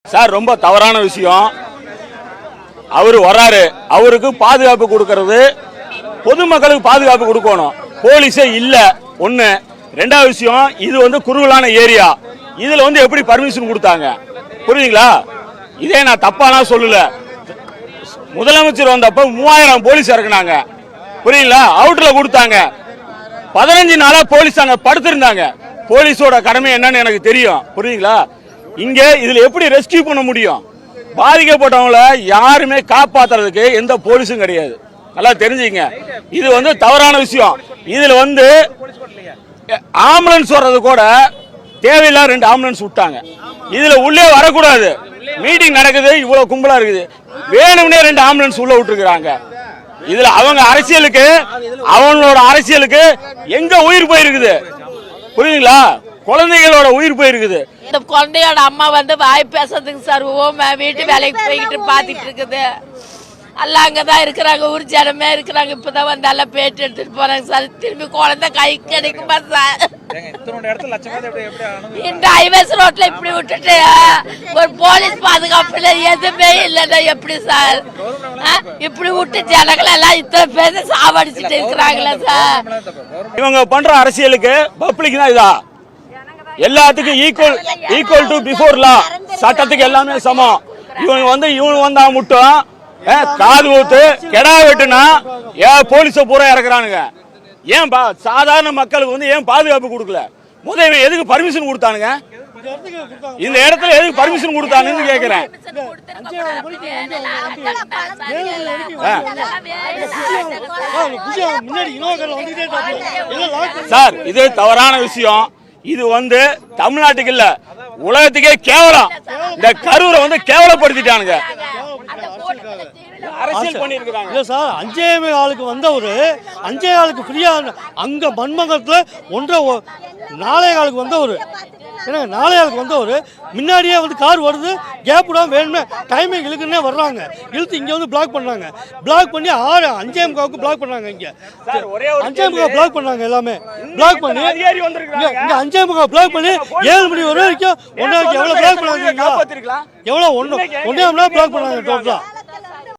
Sir ரொம்ப தவறான விஷயம். அவரு வராரு, அவருக்கு பாதுகாப்பு கொடுக்கிறது, பொதுமக்களுக்கு பாதுகாப்பு கொடுக்கணும். போலீஸே இல்ல ஒண்ணு. ரெண்டாவது விஷயம், இது வந்து குறுகலான ஏரியா. இதுல வந்து எப்படி பர்மிஷன் கொடுத்தாங்க? புரியுதுங்களா? இதே நான் தப்பாலாம் சொல்லல. முதலமைச்சர் வந்தப்ப 3000 போலீஸ் இறக்குனாங்க. புரியுங்களா? அவுட்ல கொடுத்தாங்க. 15 நாளா போலீஸ் அங்க படுத்திருந்தாங்க. போலீஸோட கடமை என்னன்னு எனக்கு தெரியும். புரியுங்களா? இங்க இதுல எப்படி ரெஸ்கியூ பண்ண முடியும்? பாதிக்கப்பட்டவங்கள யாருமே காப்பாத்துறதுக்கு எந்த போலீஸும் கிடையாது. நல்லா தெரிஞ்சுங்க. இது வந்து தவறான விஷயம். இதுல வந்து ஆம்புலன்ஸ் வர்றது கூட தேவையில்ல, 2 ஆம்புலன்ஸ் விட்டாங்க. இதுல உள்ளே வரக்கூடாது. மீட்டிங் நடக்குது, இவ்வளவு கும்பலா இருக்குது, வேணும்னே 2 ஆம்புலன்ஸ் உள்ள விட்டுருக்காங்க. இதுல அவங்க அரசியலுக்கு, அவங்களோட அரசியலுக்கு எங்க உயிர் போயிருக்குது? புரியுதுங்களா? குழந்தைகளோட உயிர் போயிருக்குது. இந்த குழந்தையோட அம்மா வந்து வாய் பேசுறதுக்கு சார் வீட்டு வேலைக்கு போய்கிட்டு பாத்துட்டு இருக்குது. எல்லாம் அங்கதான் இருக்கிறாங்க, ஊர் ஜனமே இருக்கிறாங்க. இப்பதான் வந்து எல்லாம் பேட்டு எடுத்துட்டு போறாங்க சார். திரும்பி குழந்தை கை கிடைக்குமா சார்? இந்த ஹைவேஸ் ரோட்ல இப்படி விட்டுட்டு ஒரு போலீஸ் பாதுகாப்புல எதுவுமே இல்லைன்னா எப்படி சார்? இப்படி விட்டு ஜனங்கள் எல்லாம் இத்தனை பேர் சாவடிச்சுட்டு இருக்கிறாங்களா சார்? இவங்க பண்ற அரசியலுக்கு பப்ளிக் தான் இதா. எல்லாத்துக்கும் ஈக்குவல் டு பிஃபோர் லா. சட்டத்துக்கு எல்லாமே சமம். இவங்க வந்தா மட்டும் காது ஊத்து கெடா வெட்டுனா ஏன் போலீஸ பூரா இறக்குறானுங்க? ஏன் சாதாரண மக்களுக்கு வந்து ஏன் பாதுகாப்பு கொடுக்கல? முதல்ல எதுக்கு பர்மிஷன் கொடுத்தானுங்க? இந்த இடத்துல எதுக்கு பர்மிஷன் கொடுத்தானுன்னு கேக்குறேன். சார் இது தவறான விஷயம். இது வந்து தமிழ்நாட்டுக்கு இல்ல, உலகத்துக்கே கேவலம். இந்த கரூரை வந்து கேவலப்படுத்திட்டானுங்க. அரசியல் பண்ணிருக்காங்க. இல்ல சார், 5 ஆளுக்கு வந்தவரு 5 ஆளுக்கு ஃப்ரீயா அங்க மண்மங்கலத்துல 4 ஆளுக்கு வந்தவரு. ஏன்னா 4 ஆளுக்கு வந்தவரு முன்னாடியே வந்து கார் வருது, கேப் விடாம வேணும்னு டைமிங் இழுக்குன்னே வர்றாங்க. இழுத்து இங்க வந்து பிளாக் பண்ணாங்க. பிளாக் பண்ணி 5:45 பிளாக் பண்ணாங்க. இங்க 5:45 பிளாக் பண்ணாங்க. எல்லாமே பிளாக் பண்ணி இங்க 5:45 பிளாக் பண்ணி 7 மணி வரைக்கும் எவ்வளவு பிளாக் பண்ணாங்க? எவ்வளவு 1.5 மணி நேரம் பிளாக் பண்ணாங்க டோட்டலா.